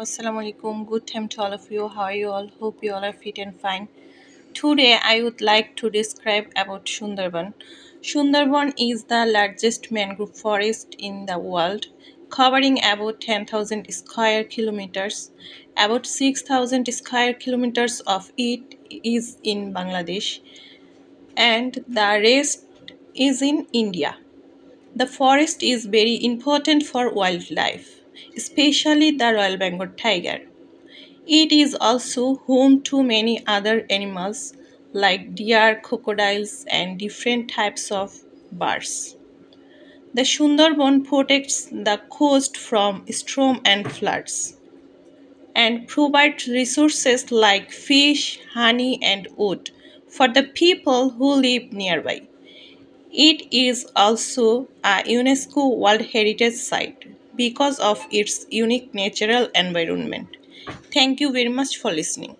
Assalamu alaikum. Good time to all of you. How are you all? Hope you all are fit and fine. Today I would like to describe about Sundarban. Sundarban is the largest mangrove forest in the world, covering about 10,000 square kilometers. About 6,000 square kilometers of it is in Bangladesh and the rest is in India. The forest is very important for wildlife, especially the Royal Bengal tiger. It is also home to many other animals like deer, crocodiles, and different types of birds. The Sundarban protects the coast from storm and floods and provides resources like fish, honey, and wood for the people who live nearby. It is also a UNESCO World Heritage Site because of its unique natural environment. Thank you very much for listening.